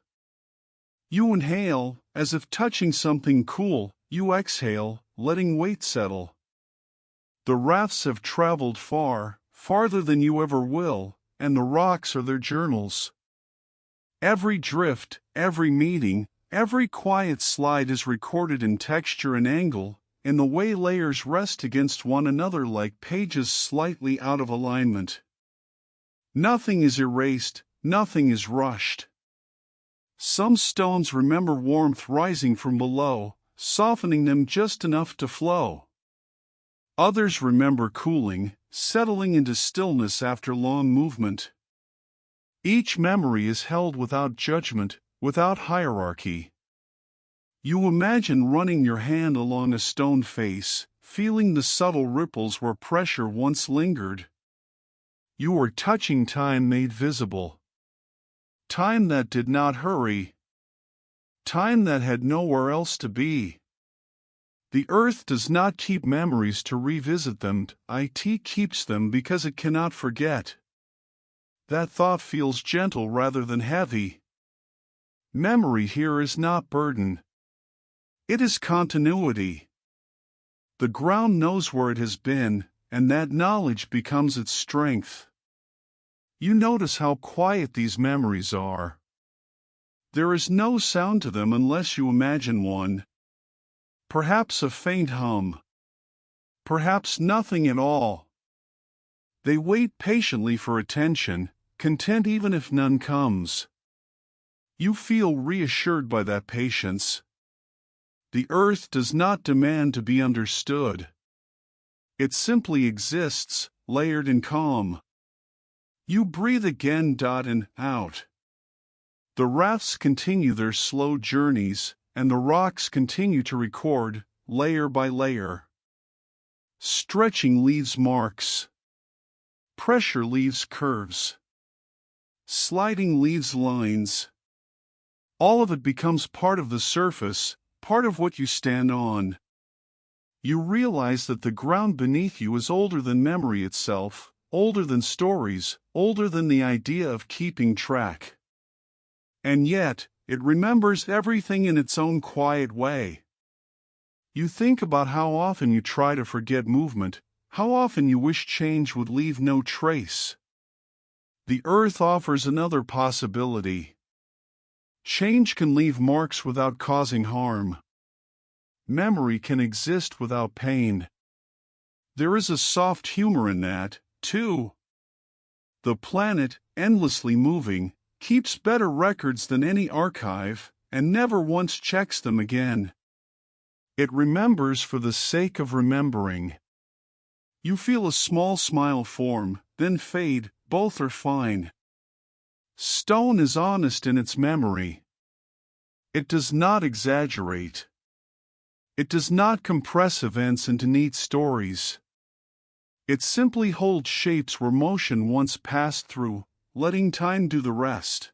You inhale, as if touching something cool. You exhale, letting weight settle. The rafts have traveled far, farther than you ever will, and the rocks are their journals. Every drift, every meeting, every quiet slide is recorded in texture and angle, in the way layers rest against one another like pages slightly out of alignment. Nothing is erased, nothing is rushed. Some stones remember warmth rising from below, softening them just enough to flow. Others remember cooling, settling into stillness after long movement. Each memory is held without judgment, without hierarchy. You imagine running your hand along a stone face, feeling the subtle ripples where pressure once lingered. You are touching time made visible. Time that did not hurry. Time that had nowhere else to be. The earth does not keep memories to revisit them, it keeps them because it cannot forget. That thought feels gentle rather than heavy. Memory here is not burden. It is continuity. The ground knows where it has been, and that knowledge becomes its strength. You notice how quiet these memories are. There is no sound to them unless you imagine one. Perhaps a faint hum. Perhaps nothing at all. They wait patiently for attention, content even if none comes. You feel reassured by that patience. The earth does not demand to be understood. It simply exists, layered and calm. You breathe again, and out. The rafts continue their slow journeys, and the rocks continue to record, layer by layer. Stretching leaves marks. Pressure leaves curves. Sliding leaves lines. All of it becomes part of the surface, part of what you stand on. You realize that the ground beneath you is older than memory itself, older than stories, older than the idea of keeping track. And yet, it remembers everything in its own quiet way. You think about how often you try to forget movement, how often you wish change would leave no trace. The earth offers another possibility. Change can leave marks without causing harm. Memory can exist without pain. There is a soft humor in that, too. The planet, endlessly moving, keeps better records than any archive, and never once checks them again. It remembers for the sake of remembering. You feel a small smile form, then fade, both are fine. Stone is honest in its memory. It does not exaggerate. It does not compress events into neat stories. It simply holds shapes where motion once passed through, letting time do the rest.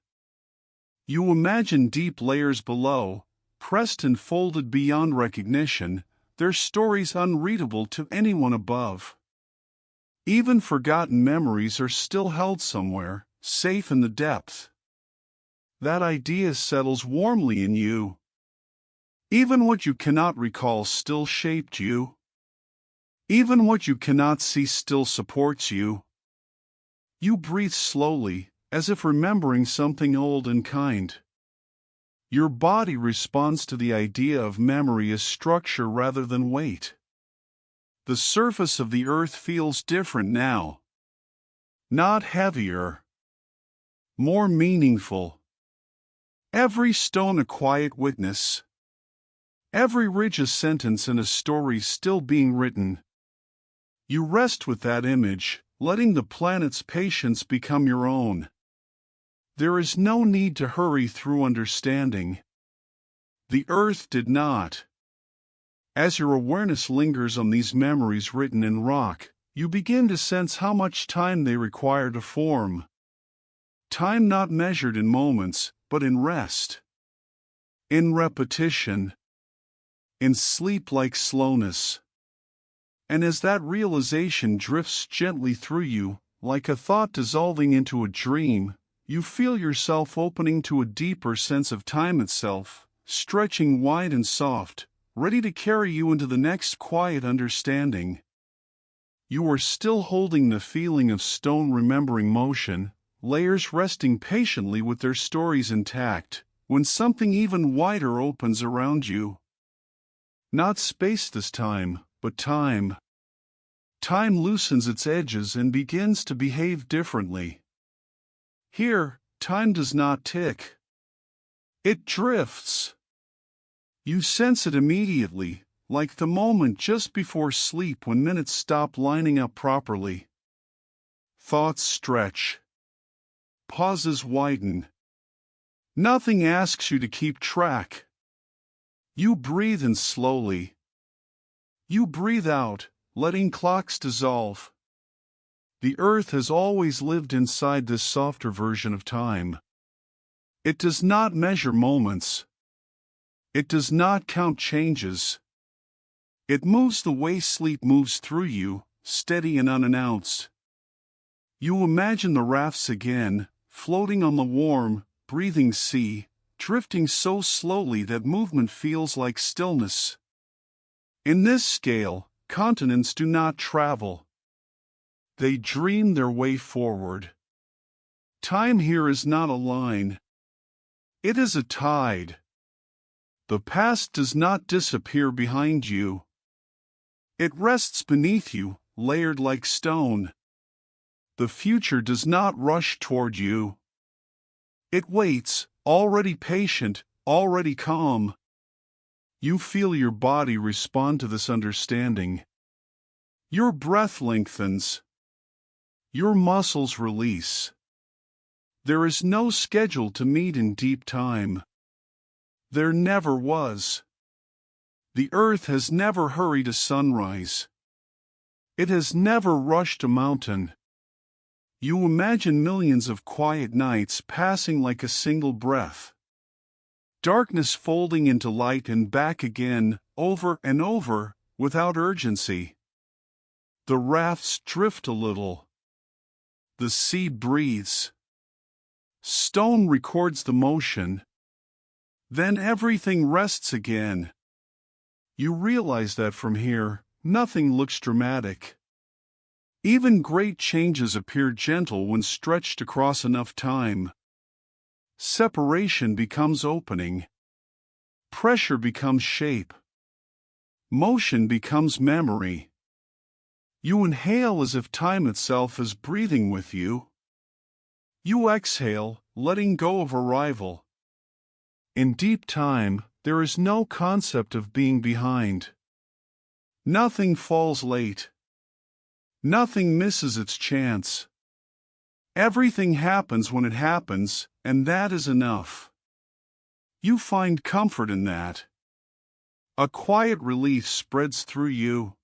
You imagine deep layers below, pressed and folded beyond recognition, their stories unreadable to anyone above. Even forgotten memories are still held somewhere, safe in the depth. That idea settles warmly in you. Even what you cannot recall still shaped you. Even what you cannot see still supports you. You breathe slowly, as if remembering something old and kind. Your body responds to the idea of memory as structure rather than weight. The surface of the earth feels different now. Not heavier. More meaningful. Every stone a quiet witness. Every ridge a sentence in a story still being written. You rest with that image, letting the planet's patience become your own. There is no need to hurry through understanding. The earth did not. As your awareness lingers on these memories written in rock, you begin to sense how much time they require to form. Time not measured in moments, but in rest, in repetition, in sleep-like slowness. And as that realization drifts gently through you, like a thought dissolving into a dream, you feel yourself opening to a deeper sense of time itself, stretching wide and soft, ready to carry you into the next quiet understanding. You are still holding the feeling of stone remembering motion, layers resting patiently with their stories intact, when something even wider opens around you. Not space this time, but time. Time loosens its edges and begins to behave differently. Here, time does not tick. It drifts. You sense it immediately, like the moment just before sleep when minutes stop lining up properly. Thoughts stretch. Pauses widen. Nothing asks you to keep track. You breathe in slowly. You breathe out, letting clocks dissolve. The earth has always lived inside this softer version of time. It does not measure moments. It does not count changes. It moves the way sleep moves through you, steady and unannounced. You imagine the rafts again, floating on the warm, breathing sea, drifting so slowly that movement feels like stillness. In this scale, continents do not travel. They dream their way forward. Time here is not a line. It is a tide. The past does not disappear behind you. It rests beneath you, layered like stone. The future does not rush toward you. It waits, already patient, already calm. You feel your body respond to this understanding. Your breath lengthens. Your muscles release. There is no schedule to meet in deep time. There never was. The earth has never hurried a sunrise. It has never rushed a mountain. You imagine millions of quiet nights passing like a single breath. Darkness folding into light and back again, over and over, without urgency. The rafts drift a little. The sea breathes. Stone records the motion. Then everything rests again. You realize that from here, nothing looks dramatic. Even great changes appear gentle when stretched across enough time. Separation becomes opening. Pressure becomes shape. Motion becomes memory. You inhale as if time itself is breathing with you. You exhale, letting go of arrival. In deep time, there is no concept of being behind. Nothing falls late. Nothing misses its chance. Everything happens when it happens, and that is enough. You find comfort in that. A quiet relief spreads through you.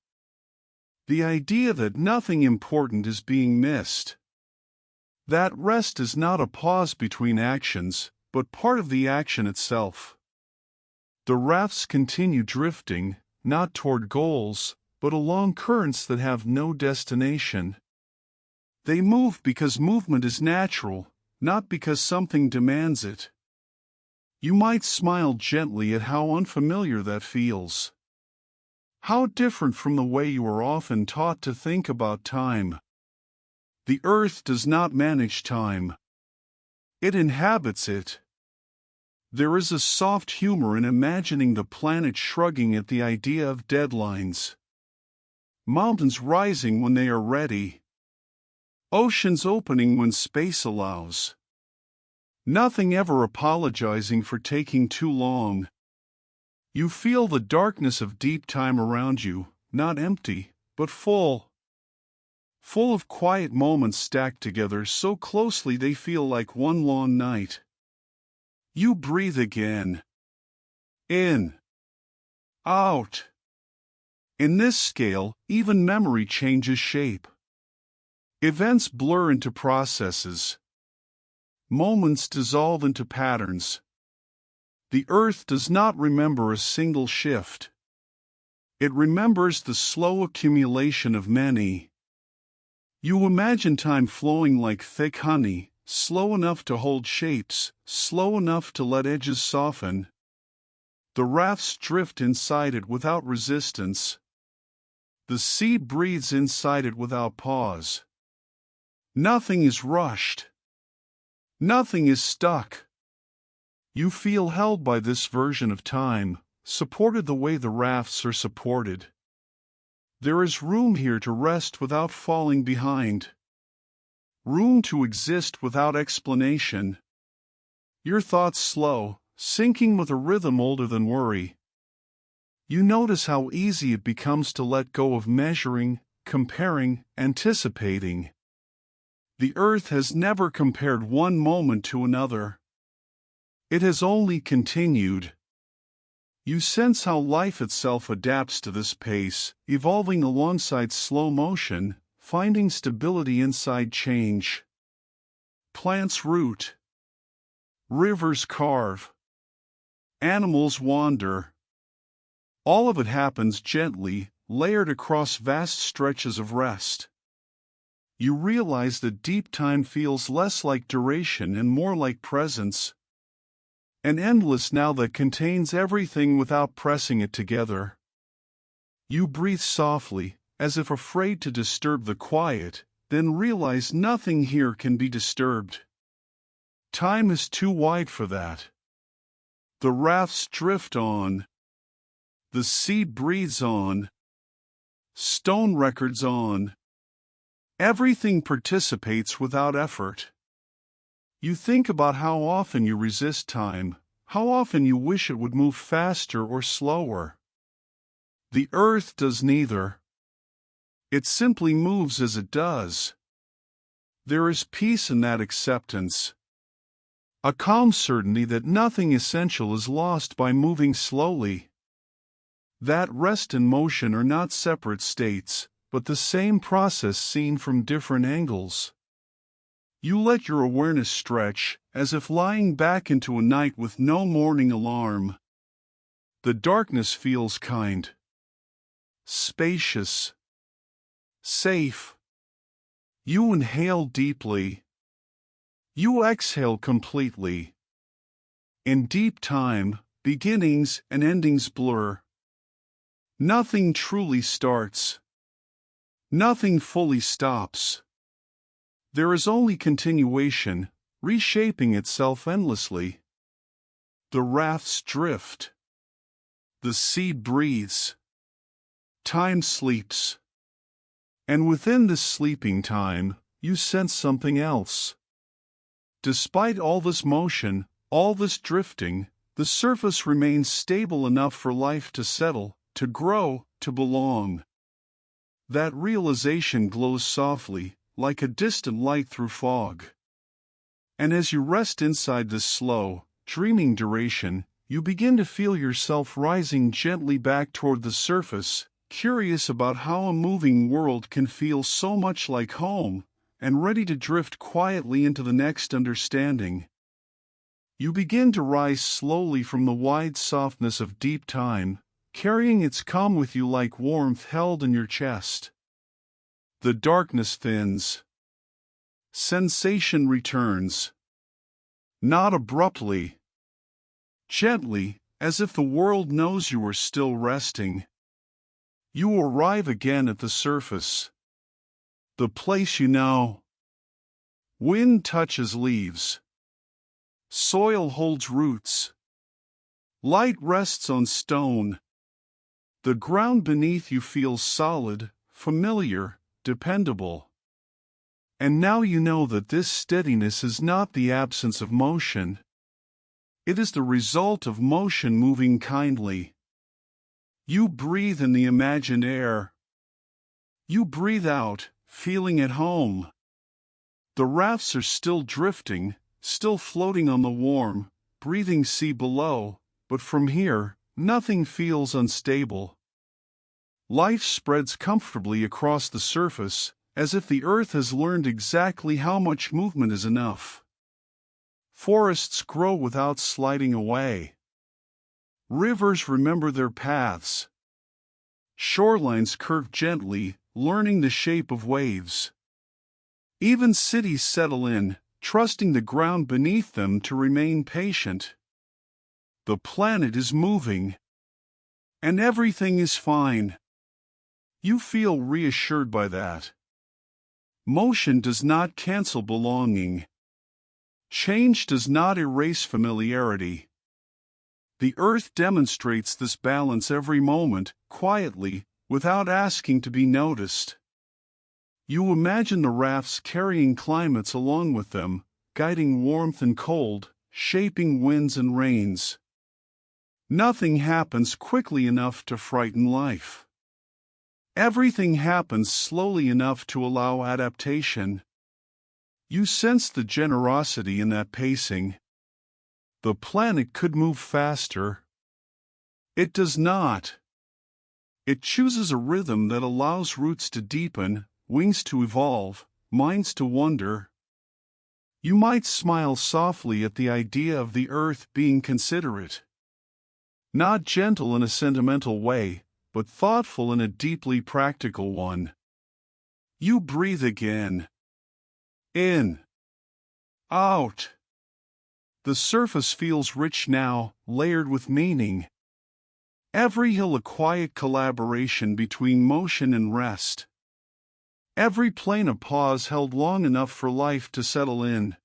The idea that nothing important is being missed. That rest is not a pause between actions, but part of the action itself. The rafts continue drifting, not toward goals, but along currents that have no destination. They move because movement is natural, not because something demands it. You might smile gently at how unfamiliar that feels. How different from the way you are often taught to think about time. The earth does not manage time. It inhabits it. There is a soft humor in imagining the planet shrugging at the idea of deadlines. Mountains rising when they are ready. Oceans opening when space allows. Nothing ever apologizing for taking too long. You feel the darkness of deep time around you, not empty, but full. Full of quiet moments stacked together so closely they feel like one long night. You breathe again. in, out. In this scale, even memory changes shape. Events blur into processes. Moments dissolve into patterns. The earth does not remember a single shift. It remembers the slow accumulation of many. You imagine time flowing like thick honey, slow enough to hold shapes, slow enough to let edges soften. The rafts drift inside it without resistance. The sea breathes inside it without pause. Nothing is rushed. Nothing is stuck. You feel held by this version of time, supported the way the rafts are supported. There is room here to rest without falling behind. Room to exist without explanation. Your thoughts slow, sinking with a rhythm older than worry. You notice how easy it becomes to let go of measuring, comparing, anticipating. The earth has never compared one moment to another. It has only continued. You sense how life itself adapts to this pace, evolving alongside slow motion, finding stability inside change. Plants root. Rivers carve. Animals wander. All of it happens gently, layered across vast stretches of rest. You realize that deep time feels less like duration and more like presence. An endless now that contains everything without pressing it together. You breathe softly, as if afraid to disturb the quiet, then realize nothing here can be disturbed. Time is too wide for that. The rafts drift on. The sea breathes on. Stone records on. Everything participates without effort. You think about how often you resist time, how often you wish it would move faster or slower. The earth does neither. It simply moves as it does. There is peace in that acceptance. A calm certainty that nothing essential is lost by moving slowly. That rest and motion are not separate states, but the same process seen from different angles. You let your awareness stretch, as if lying back into a night with no morning alarm. The darkness feels kind. Spacious. Safe. You inhale deeply. You exhale completely. In deep time, beginnings and endings blur. Nothing truly starts. Nothing fully stops. There is only continuation, reshaping itself endlessly. The rafts drift. The sea breathes. Time sleeps. And within this sleeping time, you sense something else. Despite all this motion, all this drifting, the surface remains stable enough for life to settle, to grow, to belong. That realization glows softly, like a distant light through fog. And as you rest inside this slow, dreaming duration, you begin to feel yourself rising gently back toward the surface, curious about how a moving world can feel so much like home, and ready to drift quietly into the next understanding. You begin to rise slowly from the wide softness of deep time, carrying its calm with you like warmth held in your chest. The darkness thins. Sensation returns. Not abruptly. Gently, as if the world knows you are still resting. You arrive again at the surface. The place you know. Wind touches leaves. Soil holds roots. Light rests on stone. The ground beneath you feels solid, familiar, dependable. And now you know that this steadiness is not the absence of motion. It is the result of motion moving kindly. You breathe in the imagined air. You breathe out, feeling at home. The rafts are still drifting, still floating on the warm, breathing sea below, but from here, nothing feels unstable. Life spreads comfortably across the surface, as if the earth has learned exactly how much movement is enough. Forests grow without sliding away. Rivers remember their paths. Shorelines curve gently, learning the shape of waves. Even cities settle in, trusting the ground beneath them to remain patient. The planet is moving, and everything is fine. You feel reassured by that. Motion does not cancel belonging. Change does not erase familiarity. The earth demonstrates this balance every moment, quietly, without asking to be noticed. You imagine the rafts carrying climates along with them, guiding warmth and cold, shaping winds and rains. Nothing happens quickly enough to frighten life. Everything happens slowly enough to allow adaptation. You sense the generosity in that pacing. The planet could move faster. It does not. It chooses a rhythm that allows roots to deepen, wings to evolve, minds to wonder. You might smile softly at the idea of the earth being considerate. Not gentle in a sentimental way, but thoughtful in a deeply practical one. You breathe again. In. Out. The surface feels rich now, layered with meaning. Every hill a quiet collaboration between motion and rest. Every plane a pause held long enough for life to settle in.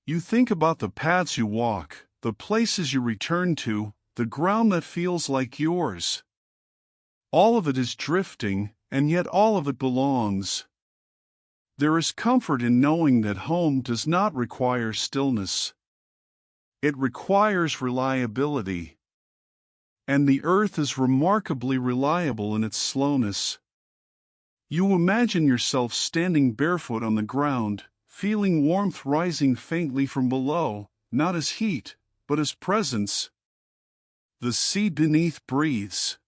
You think about the paths you walk, the places you return to, the ground that feels like yours. All of it is drifting, and yet all of it belongs. There is comfort in knowing that home does not require stillness. It requires reliability. And the earth is remarkably reliable in its slowness. You imagine yourself standing barefoot on the ground, feeling warmth rising faintly from below, not as heat, but as presence. The sea beneath breathes.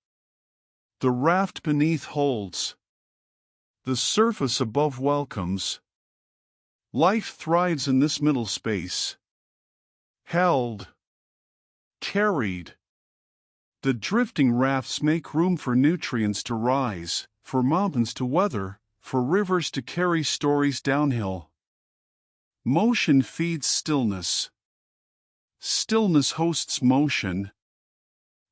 The raft beneath holds. The surface above welcomes. Life thrives in this middle space. Held. Carried. The drifting rafts make room for nutrients to rise, for mountains to weather, for rivers to carry stories downhill. Motion feeds stillness. Stillness hosts motion.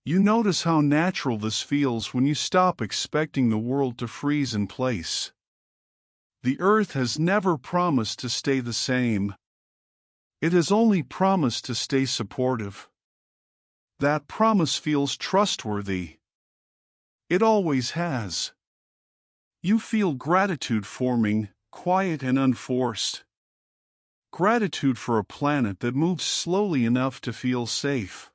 You notice how natural this feels when you stop expecting the world to freeze in place. The earth has never promised to stay the same. It has only promised to stay supportive. That promise feels trustworthy. It always has. You feel gratitude forming, quiet and unforced. Gratitude for a planet that moves slowly enough to feel safe.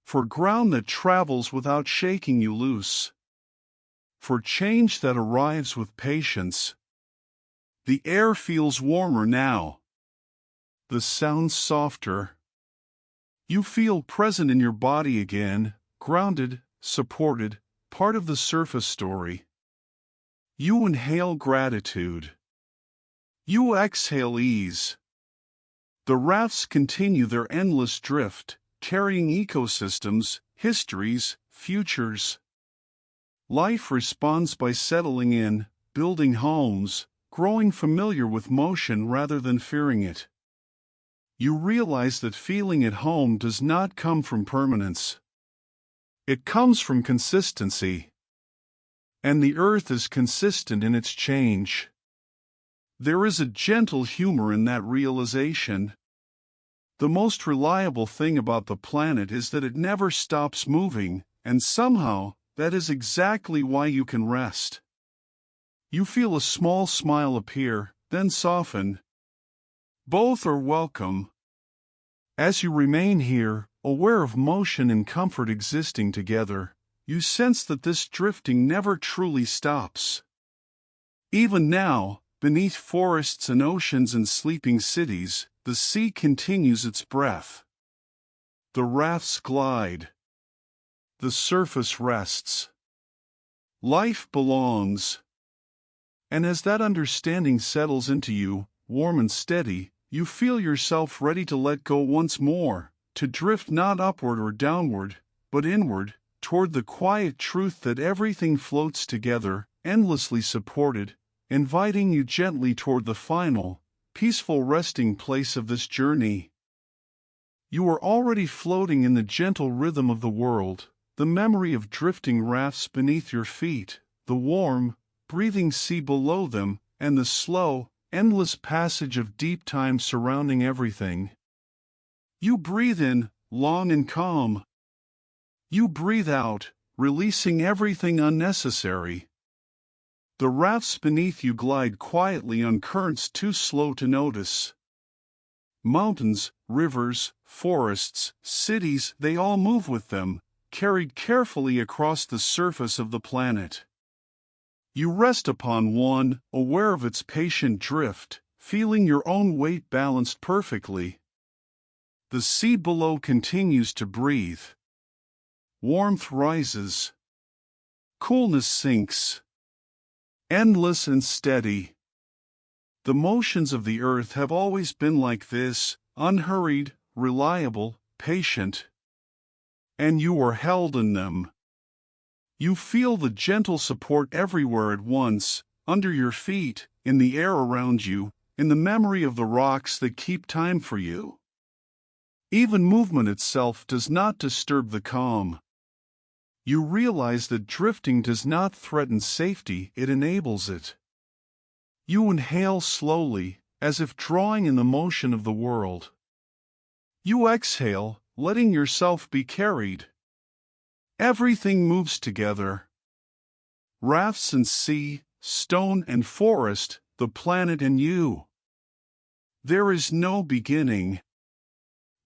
For ground that travels without shaking you loose. For change that arrives with patience. The air feels warmer now. The sounds softer. You feel present in your body again, grounded, supported, part of the surface story. You inhale gratitude. You exhale ease. The rafts continue their endless drift, carrying ecosystems, histories, futures. Life responds by settling in, building homes, growing familiar with motion rather than fearing it. You realize that feeling at home does not come from permanence. It comes from consistency. And the earth is consistent in its change. There is a gentle humor in that realization. The most reliable thing about the planet is that it never stops moving, and somehow, that is exactly why you can rest. You feel a small smile appear, then soften. Both are welcome. As you remain here, aware of motion and comfort existing together, you sense that this drifting never truly stops. Even now, beneath forests and oceans and sleeping cities, the sea continues its breath. The rafts glide. the surface rests. Life belongs. And as that understanding settles into you, warm and steady, you feel yourself ready to let go once more, to drift not upward or downward, but inward, toward the quiet truth that everything floats together, endlessly supported, inviting you gently toward the final, peaceful resting place of this journey. You are already floating in the gentle rhythm of the world, the memory of drifting rafts beneath your feet, the warm, breathing sea below them, and the slow, endless passage of deep time surrounding everything. You breathe in, long and calm. You breathe out, releasing everything unnecessary. The rafts beneath you glide quietly on currents too slow to notice. Mountains, rivers, forests, cities, they all move with them, carried carefully across the surface of the planet. You rest upon one, aware of its patient drift, feeling your own weight balanced perfectly. The sea below continues to breathe. Warmth rises. Coolness sinks. Endless and steady. The motions of the earth have always been like this, unhurried, reliable, patient. And you are held in them. You feel the gentle support everywhere at once, under your feet, in the air around you, in the memory of the rocks that keep time for you. Even movement itself does not disturb the calm. You realize that drifting does not threaten safety, it enables it. You inhale slowly, as if drawing in the motion of the world. You exhale, letting yourself be carried. Everything moves together. Rafts and sea, stone and forest, the planet and you. There is no beginning.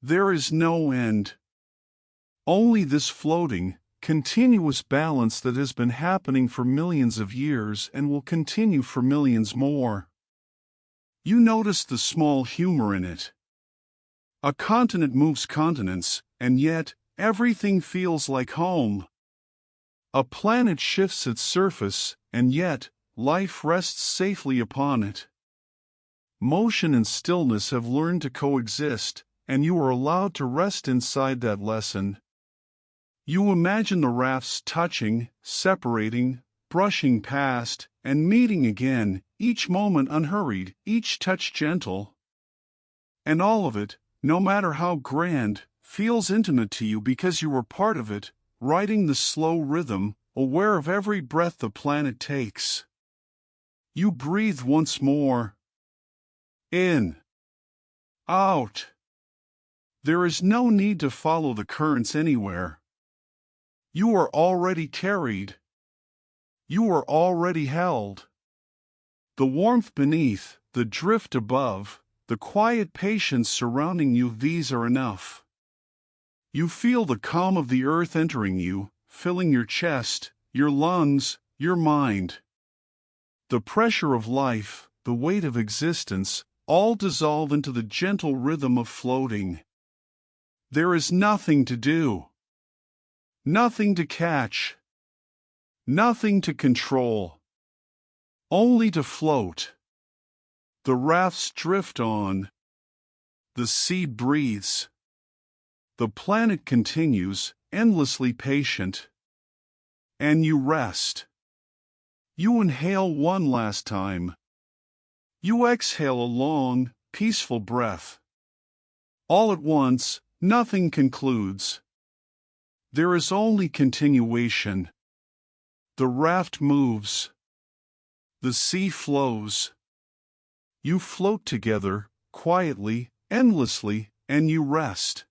There is no end. Only this floating, continuous balance that has been happening for millions of years and will continue for millions more. You notice the small humor in it. A continent moves continents, and yet, everything feels like home. A planet shifts its surface, and yet, life rests safely upon it. Motion and stillness have learned to coexist, and you are allowed to rest inside that lesson. You imagine the rafts touching, separating, brushing past, and meeting again, each moment unhurried, each touch gentle. And all of it, no matter how grand, feels intimate to you because you were part of it, riding the slow rhythm, aware of every breath the planet takes. You breathe once more. In. Out. There is no need to follow the currents anywhere. You are already carried. You are already held. The warmth beneath, the drift above, the quiet patience surrounding you, these are enough. You feel the calm of the earth entering you, filling your chest, your lungs, your mind. The pressure of life, the weight of existence, all dissolve into the gentle rhythm of floating. There is nothing to do. Nothing to catch. Nothing to control. Only to float. The rafts drift on. The sea breathes. The planet continues, endlessly patient. And you rest. You inhale one last time. You exhale a long, peaceful breath. All at once, nothing concludes. There is only continuation. The raft moves. The sea flows. You float together, quietly, endlessly, and you rest.